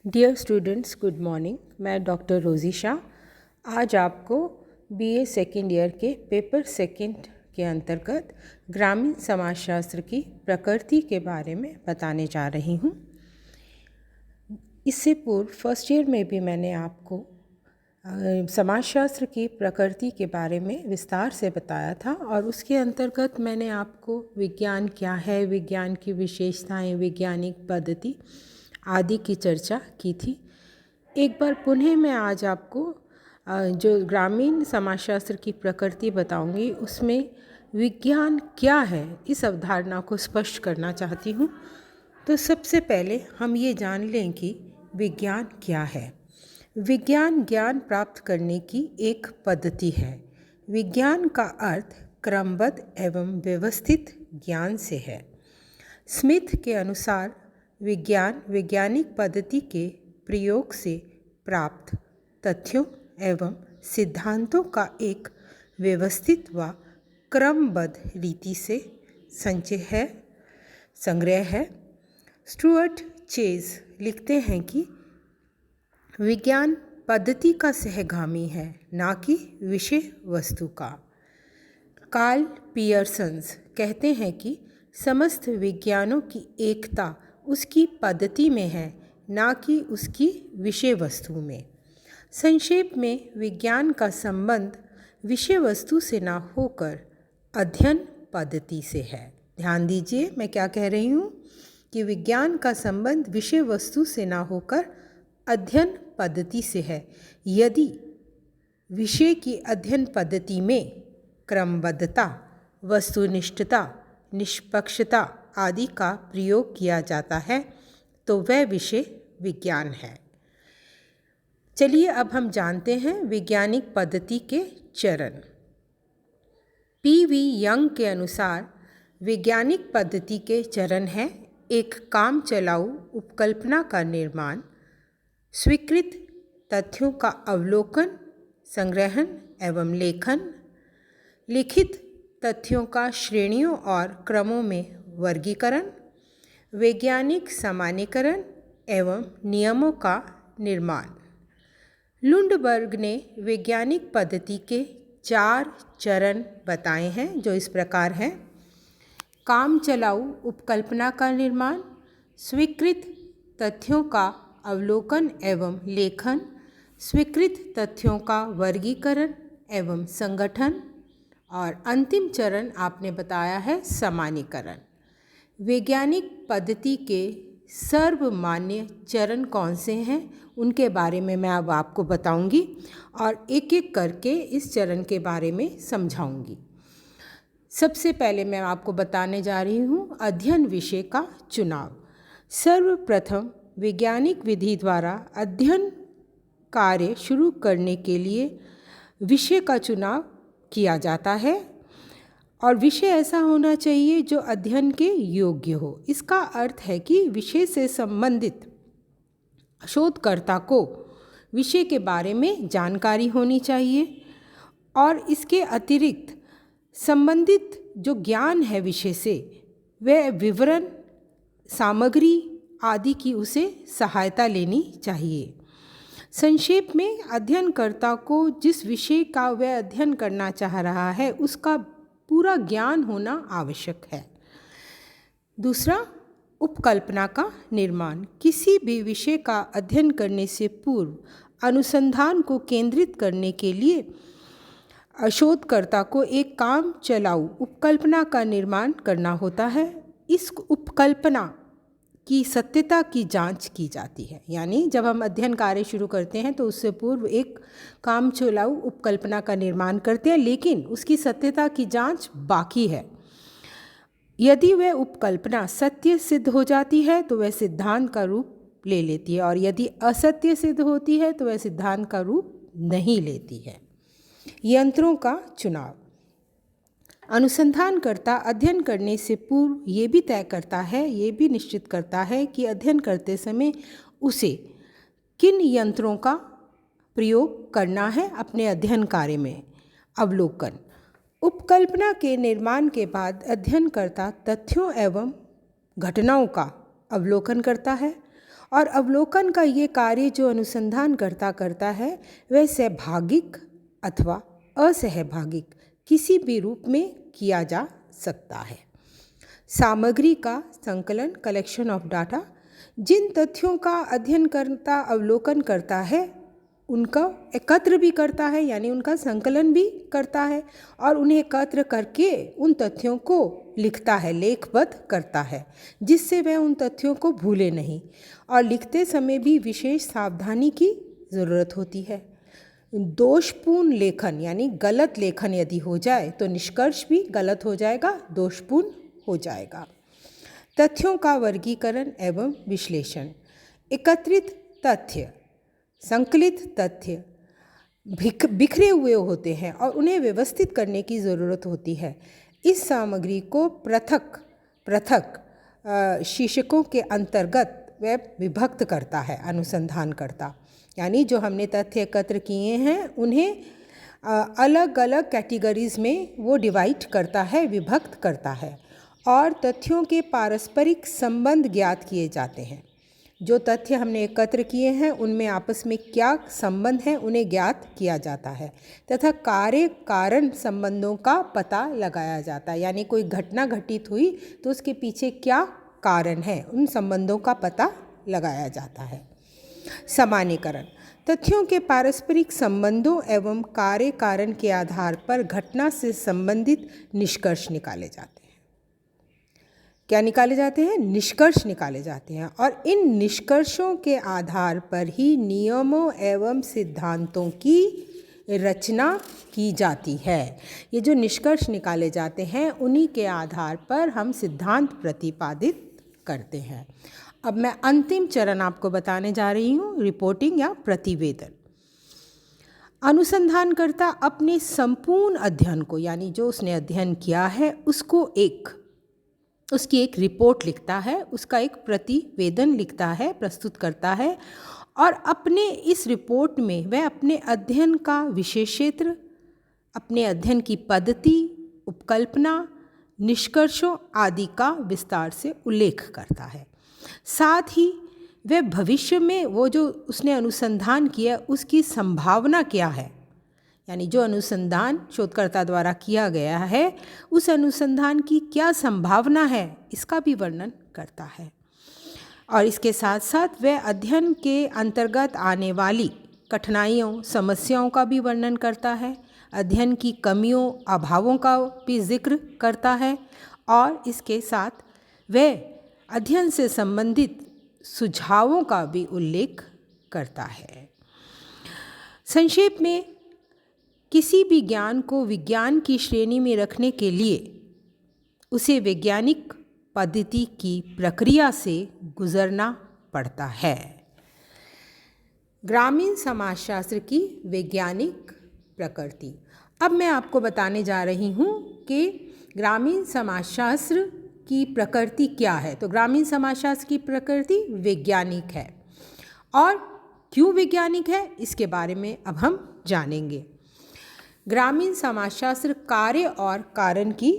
Dear students, good morning. मैं doctor Rosy Shah आज आपको बीए सेकेंड ईयर के पेपर सेकेंड के अंतर्गत ग्रामीण समाजशास्त्र की प्रकृति के बारे में बताने जा रही हूँ। इससे पूर्व फर्स्ट ईयर में भी मैंने आपको समाजशास्त्र की प्रकृति के बारे में विस्तार से बताया था और उसके अंतर्गत मैंने आपको विज्ञान क्या है, विज्ञान की विशेषताएं, वैज्ञानिक पद्धति आदि की चर्चा की थी। एक बार पुनः मैं आज आपको जो ग्रामीण समाजशास्त्र की प्रकृति बताऊंगी उसमें विज्ञान क्या है इस अवधारणा को स्पष्ट करना चाहती हूँ। तो सबसे पहले हम ये जान लें कि विज्ञान क्या है। विज्ञान ज्ञान प्राप्त करने की एक पद्धति है। विज्ञान का अर्थ क्रमबद्ध एवं व्यवस्थित ज्ञान से है। स्मिथ के अनुसार विज्ञान वैज्ञानिक पद्धति के प्रयोग से प्राप्त तथ्यों एवं सिद्धांतों का एक व्यवस्थित व क्रमबद्ध रीति से संग्रह है। स्टुअर्ट चेज लिखते हैं कि विज्ञान पद्धति का सहगामी है, ना कि विषय वस्तु का। कार्ल पियर्सन्स कहते हैं कि समस्त विज्ञानों की एकता उसकी पद्धति में है, ना कि उसकी विषय वस्तु में। संक्षेप में विज्ञान का संबंध विषय वस्तु से ना होकर अध्ययन पद्धति से है। ध्यान दीजिए, मैं क्या कह रही हूँ कि विज्ञान का संबंध विषय वस्तु से ना होकर अध्ययन पद्धति से है। यदि विषय की अध्ययन पद्धति में क्रमबद्धता, वस्तुनिष्ठता, निष्पक्षता आदि का प्रयोग किया जाता है तो वह विषय विज्ञान है। चलिए अब हम जानते हैं वैज्ञानिक पद्धति के चरण। पी.वी. यंग के अनुसार वैज्ञानिक पद्धति के चरण हैं: एक काम चलाऊ उपकल्पना का निर्माण, स्वीकृत तथ्यों का अवलोकन, संग्रहण एवं लेखन, लिखित तथ्यों का श्रेणियों और क्रमों में वर्गीकरण, वैज्ञानिक सामान्यीकरण एवं नियमों का निर्माण। लुंडबर्ग ने वैज्ञानिक पद्धति के 4 चरण बताए हैं जो इस प्रकार हैं: काम चलाऊ उपकल्पना का निर्माण, स्वीकृत तथ्यों का अवलोकन एवं लेखन, स्वीकृत तथ्यों का वर्गीकरण एवं संगठन, और अंतिम चरण आपने बताया है सामान्यीकरण। वैज्ञानिक पद्धति के सर्वमान्य चरण कौन से हैं उनके बारे में मैं अब आपको बताऊंगी और एक एक करके इस चरण के बारे में समझाऊंगी। सबसे पहले मैं आपको बताने जा रही हूँ अध्ययन विषय का चुनाव। सर्वप्रथम वैज्ञानिक विधि द्वारा अध्ययन कार्य शुरू करने के लिए विषय का चुनाव किया जाता है और विषय ऐसा होना चाहिए जो अध्ययन के योग्य हो। इसका अर्थ है कि विषय से संबंधित शोधकर्ता को विषय के बारे में जानकारी होनी चाहिए और इसके अतिरिक्त संबंधित जो ज्ञान है विषय से, वह विवरण, सामग्री आदि की उसे सहायता लेनी चाहिए। संक्षेप में अध्ययनकर्ता को जिस विषय का वह अध्ययन करना चाह रहा है उसका पूरा ज्ञान होना आवश्यक है। दूसरा, उपकल्पना का निर्माण। किसी भी विषय का अध्ययन करने से पूर्व अनुसंधान को केंद्रित करने के लिए शोधकर्ता को एक काम चलाऊ उपकल्पना का निर्माण करना होता है। इस उपकल्पना की सत्यता की जांच की जाती है, यानी जब हम अध्ययन कार्य शुरू करते हैं तो उससे पूर्व एक काम चलाऊ उपकल्पना का निर्माण करते हैं, लेकिन उसकी सत्यता की जांच बाकी है। यदि वह उपकल्पना सत्य सिद्ध हो जाती है तो वह सिद्धांत का रूप ले लेती है और यदि असत्य सिद्ध होती है तो वह सिद्धांत का रूप नहीं लेती है। यंत्रों का चुनाव। अनुसंधानकर्ता अध्ययन करने से पूर्व ये भी तय करता है, ये भी निश्चित करता है कि अध्ययन करते समय उसे किन यंत्रों का प्रयोग करना है अपने अध्ययन कार्य में। अवलोकन। उपकल्पना के निर्माण के बाद अध्ययनकर्ता तथ्यों एवं घटनाओं का अवलोकन करता है और अवलोकन का ये कार्य जो अनुसंधानकर्ता करता है वह सहभागिक अथवा असहभागिक किसी भी रूप में किया जा सकता है। सामग्री का संकलन, कलेक्शन ऑफ डाटा, जिन तथ्यों का अध्ययनकर्ता अवलोकन करता है उनका एकत्र भी करता है, यानी उनका संकलन भी करता है और उन्हें एकत्र करके उन तथ्यों को लिखता है, लेखबद्ध करता है, जिससे वह उन तथ्यों को भूले नहीं। और लिखते समय भी विशेष सावधानी की ज़रूरत होती है। दोषपूर्ण लेखन यानी गलत लेखन यदि हो जाए तो निष्कर्ष भी गलत हो जाएगा, दोषपूर्ण हो जाएगा। तथ्यों का वर्गीकरण एवं विश्लेषण, एकत्रित तथ्य, संकलित तथ्य बिखरे हुए होते हैं और उन्हें व्यवस्थित करने की ज़रूरत होती है। इस सामग्री को पृथक पृथक शीर्षकों के अंतर्गत वह विभक्त करता है अनुसंधानकर्ता, यानी जो हमने तथ्य एकत्र किए हैं उन्हें अलग अलग कैटेगरीज में वो डिवाइड करता है, विभक्त करता है और तथ्यों के पारस्परिक संबंध ज्ञात किए जाते हैं। जो तथ्य हमने एकत्र किए हैं उनमें आपस में क्या संबंध है उन्हें ज्ञात किया जाता है तथा कार्य कारण संबंधों का पता लगाया जाता है, यानी कोई घटना घटित हुई तो उसके पीछे क्या कारण है उन संबंधों का पता लगाया जाता है। सामान्यीकरण, तथ्यों के पारस्परिक संबंधों एवं कार्य कारण के आधार पर घटना से संबंधित निष्कर्ष निकाले जाते हैं। क्या निकाले जाते हैं? निष्कर्ष निकाले जाते हैं और इन निष्कर्षों के आधार पर ही नियमों एवं सिद्धांतों की रचना की जाती है। ये जो निष्कर्ष निकाले जाते हैं उन्हीं के आधार पर हम सिद्धांत प्रतिपादित करते हैं। अब मैं अंतिम चरण आपको बताने जा रही हूँ, रिपोर्टिंग या प्रतिवेदन। अनुसंधानकर्ता अपने संपूर्ण अध्ययन को, यानी जो उसने अध्ययन किया है उसको उसकी एक रिपोर्ट लिखता है, उसका एक प्रतिवेदन लिखता है, प्रस्तुत करता है और अपने इस रिपोर्ट में वह अपने अध्ययन का विषय क्षेत्र, अपने अध्ययन की पद्धति, उपकल्पना, निष्कर्षों आदि का विस्तार से उल्लेख करता है। साथ ही वह भविष्य में वो जो उसने अनुसंधान किया उसकी संभावना क्या है, यानी जो अनुसंधान शोधकर्ता द्वारा किया गया है उस अनुसंधान की क्या संभावना है इसका भी वर्णन करता है। और इसके साथ साथ वह अध्ययन के अंतर्गत आने वाली कठिनाइयों, समस्याओं का भी वर्णन करता है, अध्ययन की कमियों, अभावों का भी जिक्र करता है और इसके साथ वह अध्ययन से संबंधित सुझावों का भी उल्लेख करता है। संक्षेप में, किसी भी ज्ञान को विज्ञान की श्रेणी में रखने के लिए उसे वैज्ञानिक पद्धति की प्रक्रिया से गुजरना पड़ता है। ग्रामीण समाजशास्त्र की वैज्ञानिक प्रकृति। अब मैं आपको बताने जा रही हूँ कि ग्रामीण समाजशास्त्र की प्रकृति क्या है। तो ग्रामीण समाजशास्त्र की प्रकृति वैज्ञानिक है और क्यों वैज्ञानिक है इसके बारे में अब हम जानेंगे। ग्रामीण समाजशास्त्र कार्य और कारण की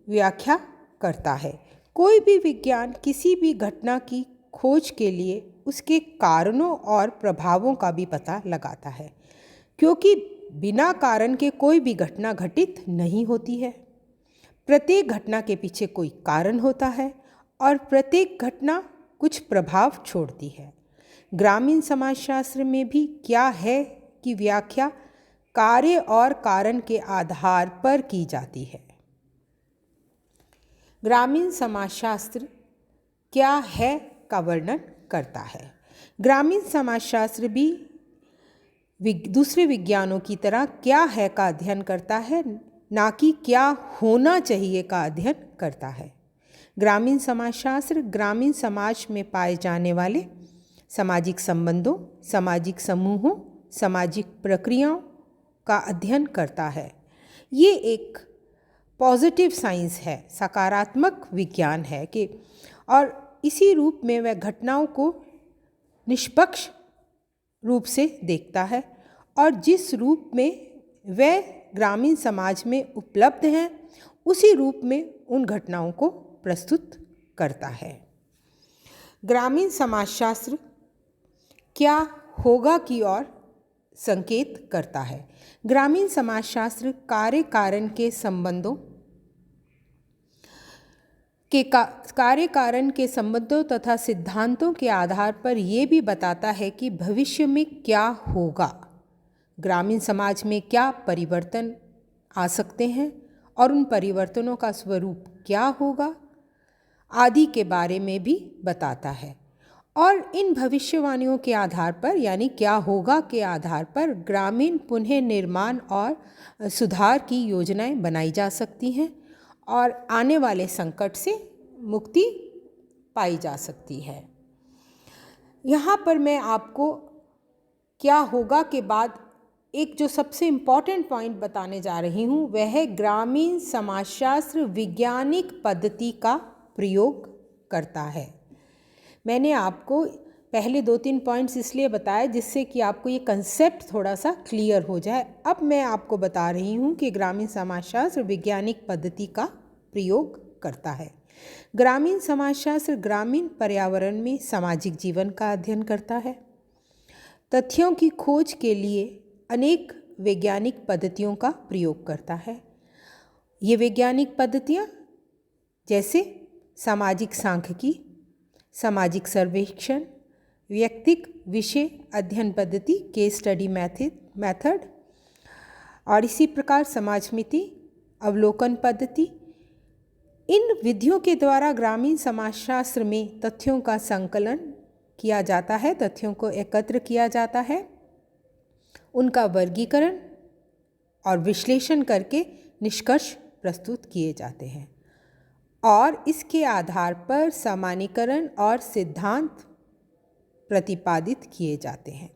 व्याख्या करता है। कोई भी विज्ञान किसी भी घटना की खोज के लिए उसके कारणों और प्रभावों का भी पता लगाता है, क्योंकि बिना कारण के कोई भी घटना घटित नहीं होती है। प्रत्येक घटना के पीछे कोई कारण होता है और प्रत्येक घटना कुछ प्रभाव छोड़ती है। ग्रामीण समाजशास्त्र में भी क्या है कि व्याख्या कार्य और कारण के आधार पर की जाती है। ग्रामीण समाजशास्त्र क्या है का वर्णन करता है। ग्रामीण समाजशास्त्र भी दूसरे विज्ञानों की तरह क्या है का अध्ययन करता है, ना कि क्या होना चाहिए का अध्ययन करता है। ग्रामीण समाजशास्त्र ग्रामीण समाज में पाए जाने वाले सामाजिक संबंधों, सामाजिक समूहों, सामाजिक प्रक्रियाओं का अध्ययन करता है। ये एक पॉजिटिव साइंस है, सकारात्मक विज्ञान है कि और इसी रूप में वह घटनाओं को निष्पक्ष रूप से देखता है और जिस रूप में वह ग्रामीण समाज में उपलब्ध हैं उसी रूप में उन घटनाओं को प्रस्तुत करता है। ग्रामीण समाजशास्त्र क्या होगा की ओर संकेत करता है। ग्रामीण समाजशास्त्र कार्य कारण के संबंधों तथा सिद्धांतों के आधार पर ये भी बताता है कि भविष्य में क्या होगा, ग्रामीण समाज में क्या परिवर्तन आ सकते हैं और उन परिवर्तनों का स्वरूप क्या होगा आदि के बारे में भी बताता है। और इन भविष्यवाणियों के आधार पर यानी क्या होगा के आधार पर ग्रामीण पुनः निर्माण और सुधार की योजनाएं बनाई जा सकती हैं और आने वाले संकट से मुक्ति पाई जा सकती है। यहाँ पर मैं आपको क्या होगा के बाद एक जो सबसे इम्पॉर्टेंट पॉइंट बताने जा रही हूँ वह है ग्रामीण समाजशास्त्र वैज्ञानिक पद्धति का प्रयोग करता है। मैंने आपको पहले 2-3 पॉइंट्स इसलिए बताए जिससे कि आपको ये कंसेप्ट थोड़ा सा क्लियर हो जाए। अब मैं आपको बता रही हूँ कि ग्रामीण समाजशास्त्र वैज्ञानिक पद्धति का प्रयोग करता है। ग्रामीण समाजशास्त्र ग्रामीण पर्यावरण में सामाजिक जीवन का अध्ययन करता है। तथ्यों की खोज के लिए अनेक वैज्ञानिक पद्धतियों का प्रयोग करता है। ये वैज्ञानिक पद्धतियाँ जैसे सामाजिक सांख्यिकी, सामाजिक सर्वेक्षण, व्यक्तिक विषय अध्ययन पद्धति केस स्टडी मेथड और इसी प्रकार समाजमिति अवलोकन पद्धति, इन विधियों के द्वारा ग्रामीण समाजशास्त्र में तथ्यों का संकलन किया जाता है, तथ्यों को एकत्र किया जाता है, उनका वर्गीकरण और विश्लेषण करके निष्कर्ष प्रस्तुत किए जाते हैं और इसके आधार पर सामान्यीकरण और सिद्धांत प्रतिपादित किए जाते हैं।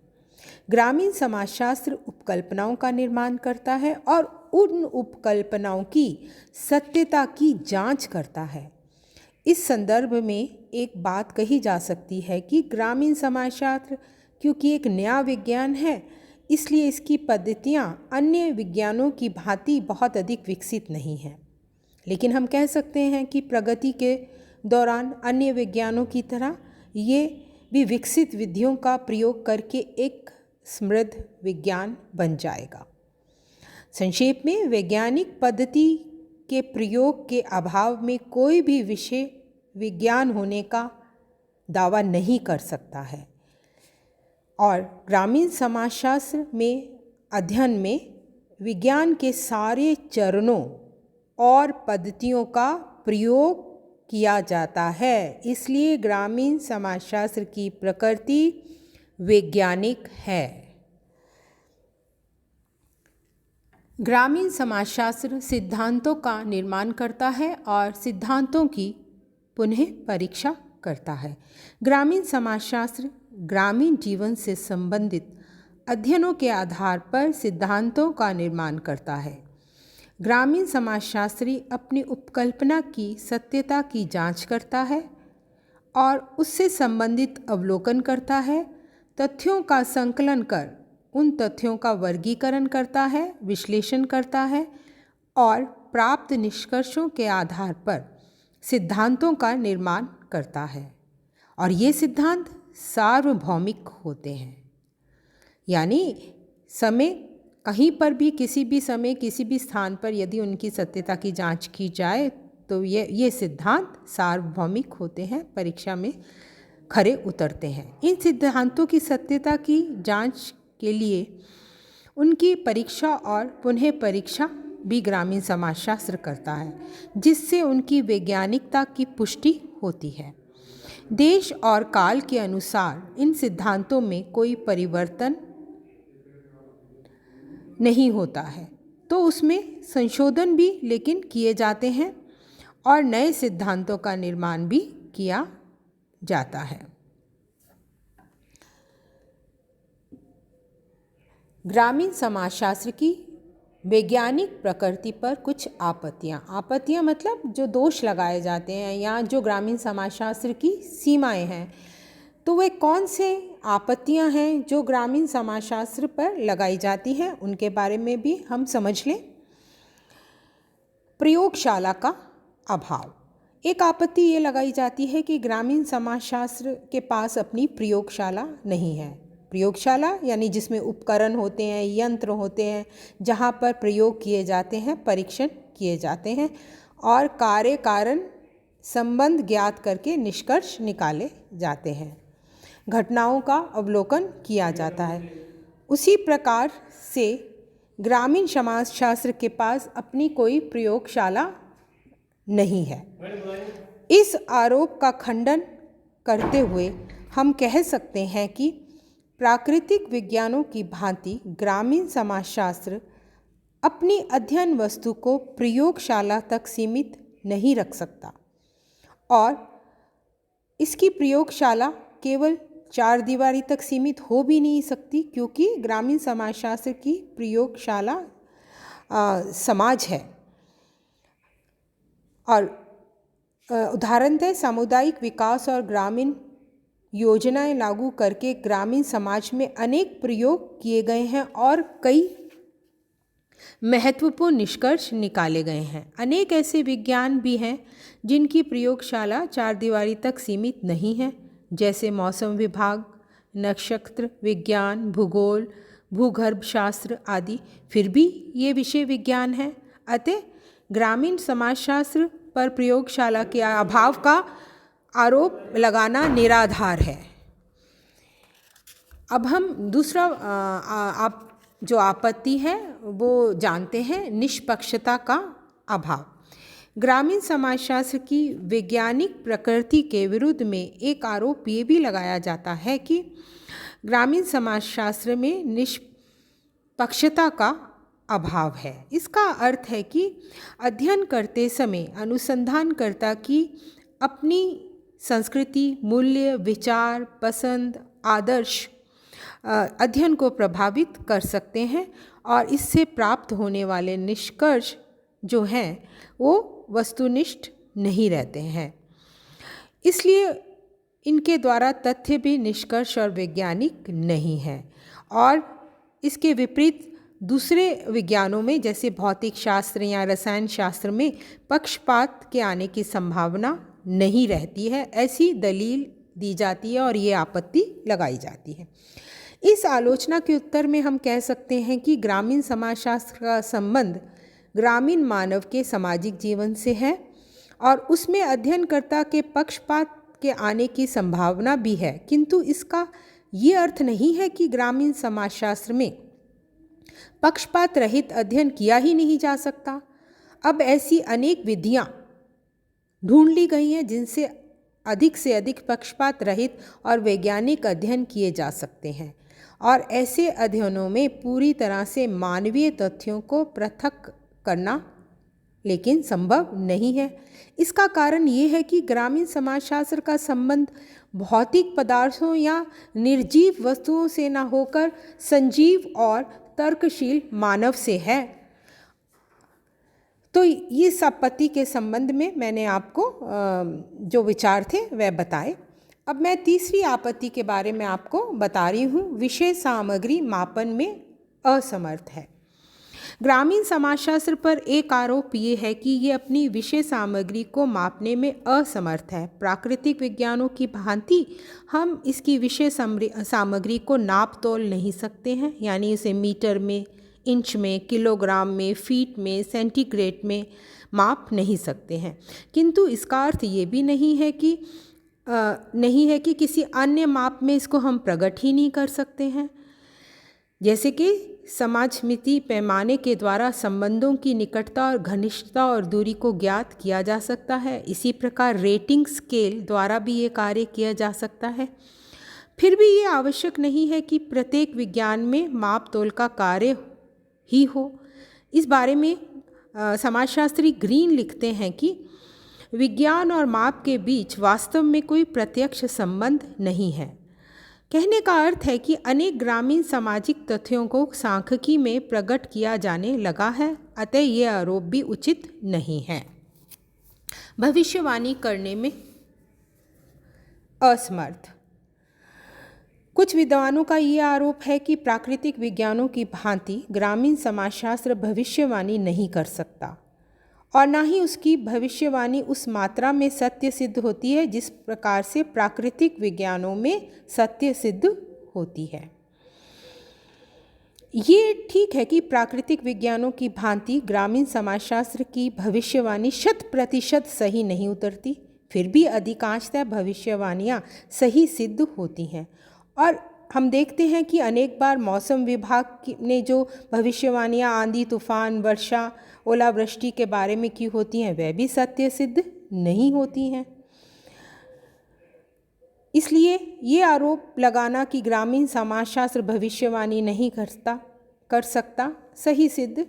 ग्रामीण समाजशास्त्र उपकल्पनाओं का निर्माण करता है और उन उपकल्पनाओं की सत्यता की जांच करता है। इस संदर्भ में एक बात कही जा सकती है कि ग्रामीण समाजशास्त्र क्योंकि एक नया विज्ञान है इसलिए इसकी पद्धतियाँ अन्य विज्ञानों की भांति बहुत अधिक विकसित नहीं हैं, लेकिन हम कह सकते हैं कि प्रगति के दौरान अन्य विज्ञानों की तरह ये भी विकसित विधियों का प्रयोग करके एक समृद्ध विज्ञान बन जाएगा। संक्षेप में वैज्ञानिक पद्धति के प्रयोग के अभाव में कोई भी विषय विज्ञान होने का दावा नहीं कर सकता है और ग्रामीण समाजशास्त्र में अध्ययन में विज्ञान के सारे चरणों और पद्धतियों का प्रयोग किया जाता है। इसलिए ग्रामीण समाजशास्त्र की प्रकृति वैज्ञानिक है। ग्रामीण समाजशास्त्र सिद्धांतों का निर्माण करता है और सिद्धांतों की पुनः परीक्षा करता है। ग्रामीण समाजशास्त्र ग्रामीण जीवन से संबंधित अध्ययनों के आधार पर सिद्धांतों का निर्माण करता है। ग्रामीण समाजशास्त्री अपनी उपकल्पना की सत्यता की जांच करता है और उससे संबंधित अवलोकन करता है, तथ्यों का संकलन कर उन तथ्यों का वर्गीकरण करता है, विश्लेषण करता है और प्राप्त निष्कर्षों के आधार पर सिद्धांतों का निर्माण करता है। और ये सिद्धांत सार्वभौमिक होते हैं, यानी समय कहीं पर भी किसी भी समय किसी भी स्थान पर यदि उनकी सत्यता की जांच की जाए तो ये सिद्धांत सार्वभौमिक होते हैं, परीक्षा में खरे उतरते हैं। इन सिद्धांतों की सत्यता की जांच के लिए उनकी परीक्षा और पुनः परीक्षा भी ग्रामीण समाजशास्त्र करता है, जिससे उनकी वैज्ञानिकता की पुष्टि होती है। देश और काल के अनुसार इन सिद्धांतों में कोई परिवर्तन नहीं होता है तो उसमें संशोधन भी लेकिन किए जाते हैं और नए सिद्धांतों का निर्माण भी किया जाता है। ग्रामीण समाजशास्त्र की वैज्ञानिक प्रकृति पर कुछ आपत्तियाँ मतलब जो दोष लगाए जाते हैं या जो ग्रामीण समाजशास्त्र की सीमाएं हैं, तो वे कौन से आपत्तियां हैं जो ग्रामीण समाजशास्त्र पर लगाई जाती हैं, उनके बारे में भी हम समझ लें। प्रयोगशाला का अभाव। एक आपत्ति ये लगाई जाती है कि ग्रामीण समाजशास्त्र के पास अपनी प्रयोगशाला नहीं है। प्रयोगशाला यानी जिसमें उपकरण होते हैं, यंत्र होते हैं, जहाँ पर प्रयोग किए जाते हैं, परीक्षण किए जाते हैं और कार्य कारण संबंध ज्ञात करके निष्कर्ष निकाले जाते हैं, घटनाओं का अवलोकन किया जाता है। उसी प्रकार से ग्रामीण समाजशास्त्र के पास अपनी कोई प्रयोगशाला नहीं है। इस आरोप का खंडन करते हुए हम कह सकते हैं कि प्राकृतिक विज्ञानों की भांति ग्रामीण समाजशास्त्र अपनी अध्ययन वस्तु को प्रयोगशाला तक सीमित नहीं रख सकता और इसकी प्रयोगशाला केवल चार दीवारी तक सीमित हो भी नहीं सकती, क्योंकि ग्रामीण समाजशास्त्र की प्रयोगशाला समाज है। और उदाहरणतः सामुदायिक विकास और ग्रामीण योजनाएं लागू करके ग्रामीण समाज में अनेक प्रयोग किए गए हैं और कई महत्वपूर्ण निष्कर्ष निकाले गए हैं। अनेक ऐसे विज्ञान भी हैं जिनकी प्रयोगशाला चार दीवारी तक सीमित नहीं है, जैसे मौसम विभाग, नक्षत्र विज्ञान, भूगोल, भूगर्भ शास्त्र आदि। फिर भी ये विषय विज्ञान है, अतः ग्रामीण समाजशास्त्र पर प्रयोगशाला के अभाव का आरोप लगाना निराधार है। अब हम दूसरा आप जो आपत्ति है वो जानते हैं, निष्पक्षता का अभाव। ग्रामीण समाजशास्त्र की वैज्ञानिक प्रकृति के विरुद्ध में एक आरोप ये भी लगाया जाता है कि ग्रामीण समाजशास्त्र में निष्पक्षता का अभाव है। इसका अर्थ है कि अध्ययन करते समय अनुसंधानकर्ता की अपनी संस्कृति, मूल्य, विचार, पसंद, आदर्श अध्ययन को प्रभावित कर सकते हैं और इससे प्राप्त होने वाले निष्कर्ष जो हैं वो वस्तुनिष्ठ नहीं रहते हैं। इसलिए इनके द्वारा तथ्य भी निष्कर्ष और वैज्ञानिक नहीं है। और इसके विपरीत दूसरे विज्ञानों में जैसे भौतिक शास्त्र या रसायन शास्त्र में पक्षपात के आने की संभावना नहीं रहती है, ऐसी दलील दी जाती है और ये आपत्ति लगाई जाती है। इस आलोचना के उत्तर में हम कह सकते हैं कि ग्रामीण समाजशास्त्र का संबंध ग्रामीण मानव के सामाजिक जीवन से है और उसमें अध्ययनकर्ता के पक्षपात के आने की संभावना भी है, किंतु इसका ये अर्थ नहीं है कि ग्रामीण समाजशास्त्र में पक्षपात रहित अध्ययन किया ही नहीं जा सकता। अब ऐसी अनेक विधियां ढूंढ ली गई हैं जिनसे अधिक से अधिक पक्षपात रहित और वैज्ञानिक अध्ययन किए जा सकते हैं और ऐसे अध्ययनों में पूरी तरह से मानवीय तथ्यों को पृथक करना लेकिन संभव नहीं है। इसका कारण ये है कि ग्रामीण समाजशास्त्र का संबंध भौतिक पदार्थों या निर्जीव वस्तुओं से न होकर संजीव और तर्कशील मानव से है। तो इस आपत्ति के संबंध में मैंने आपको जो विचार थे वह बताए। अब मैं तीसरी आपत्ति के बारे में आपको बता रही हूँ। विषय सामग्री मापन में असमर्थ है। ग्रामीण समाजशास्त्र पर एक आरोप ये है कि ये अपनी विषय सामग्री को मापने में असमर्थ है। प्राकृतिक विज्ञानों की भांति हम इसकी विषय सामग्री को नाप तोल नहीं सकते हैं, यानी इसे मीटर में, इंच में, किलोग्राम में, फीट में, सेंटीग्रेड में माप नहीं सकते हैं। किंतु इसका अर्थ ये भी नहीं है कि किसी अन्य माप में इसको हम प्रकट ही नहीं कर सकते हैं। जैसे कि समाजमिति पैमाने के द्वारा संबंधों की निकटता और घनिष्ठता और दूरी को ज्ञात किया जा सकता है, इसी प्रकार रेटिंग स्केल द्वारा भी ये कार्य किया जा सकता है। फिर भी ये आवश्यक नहीं है कि प्रत्येक विज्ञान में माप तोल का कार्य ही हो। इस बारे में समाजशास्त्री ग्रीन लिखते हैं कि विज्ञान और माप के बीच वास्तव में कोई प्रत्यक्ष संबंध नहीं है। कहने का अर्थ है कि अनेक ग्रामीण सामाजिक तथ्यों को सांख्यिकी में प्रकट किया जाने लगा है, अतः ये आरोप भी उचित नहीं है। भविष्यवाणी करने में असमर्थ। कुछ विद्वानों का ये आरोप है कि प्राकृतिक विज्ञानों की भांति ग्रामीण समाजशास्त्र भविष्यवाणी नहीं कर सकता और ना ही उसकी भविष्यवाणी उस मात्रा में सत्य सिद्ध होती है जिस प्रकार से प्राकृतिक विज्ञानों में सत्य सिद्ध होती है। ये ठीक है कि प्राकृतिक विज्ञानों की भांति ग्रामीण समाजशास्त्र की भविष्यवाणी 100% सही नहीं उतरती, फिर भी अधिकांशतः भविष्यवाणियाँ सही सिद्ध होती हैं। और हम देखते हैं कि अनेक बार मौसम विभाग ने जो भविष्यवाणियाँ आंधी तूफान वर्षा ओलावृष्टि के बारे में की होती हैं वह भी सत्य सिद्ध नहीं होती हैं। इसलिए ये आरोप लगाना कि ग्रामीण समाजशास्त्र भविष्यवाणी नहीं कर सकता सही सिद्ध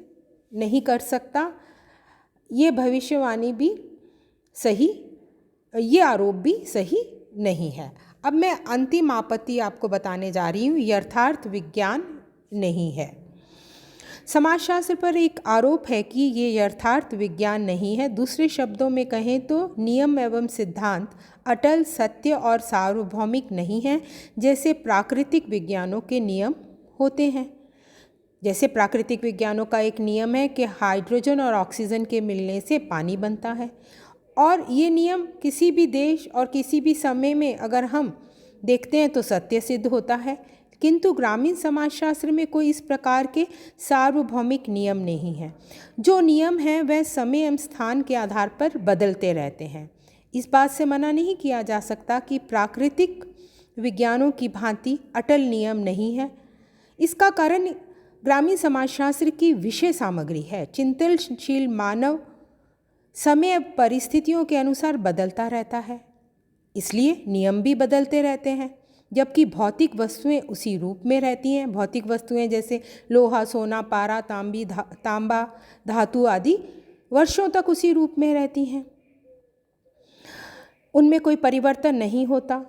नहीं कर सकता, ये भविष्यवाणी भी सही, ये आरोप भी सही नहीं है। अब मैं अंतिम आपत्ति आपको बताने जा रही हूँ, यथार्थ विज्ञान नहीं है। समाजशास्त्र पर एक आरोप है कि ये यथार्थ विज्ञान नहीं है। दूसरे शब्दों में कहें तो नियम एवं सिद्धांत अटल सत्य और सार्वभौमिक नहीं हैं, जैसे प्राकृतिक विज्ञानों के नियम होते हैं। जैसे प्राकृतिक विज्ञानों का एक नियम है कि हाइड्रोजन और ऑक्सीजन के मिलने से पानी बनता है, और ये नियम किसी भी देश और किसी भी समय में अगर हम देखते हैं तो सत्य सिद्ध होता है। किंतु ग्रामीण समाजशास्त्र में कोई इस प्रकार के सार्वभौमिक नियम नहीं है। जो नियम हैं वह समय एवं स्थान के आधार पर बदलते रहते हैं। इस बात से मना नहीं किया जा सकता कि प्राकृतिक विज्ञानों की भांति अटल नियम नहीं है। इसका कारण ग्रामीण समाजशास्त्र की विषय सामग्री है। चिंतनशील मानव समय परिस्थितियों के अनुसार बदलता रहता है, इसलिए नियम भी बदलते रहते हैं, जबकि भौतिक वस्तुएं उसी रूप में रहती हैं। भौतिक वस्तुएं जैसे लोहा सोना पारा तांबा धातु आदि वर्षों तक उसी रूप में रहती हैं, उनमें कोई परिवर्तन नहीं होता।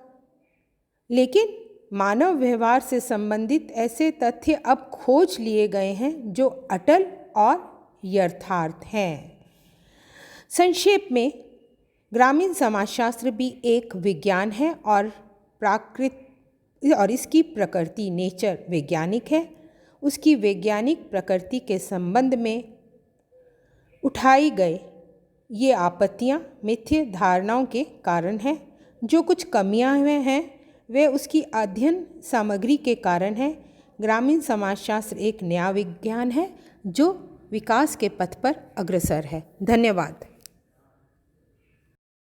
लेकिन मानव व्यवहार से संबंधित ऐसे तथ्य अब खोज लिए गए हैं जो अटल और यथार्थ हैं। संक्षेप में ग्रामीण समाजशास्त्र भी एक विज्ञान है और इसकी प्रकृति नेचर वैज्ञानिक है। उसकी वैज्ञानिक प्रकृति के संबंध में उठाई गए ये आपत्तियां मिथ्य धारणाओं के कारण हैं। जो कुछ कमियां हैं वे उसकी अध्ययन सामग्री के कारण है। ग्रामीण समाजशास्त्र एक नया विज्ञान है जो विकास के पथ पर अग्रसर है। धन्यवाद।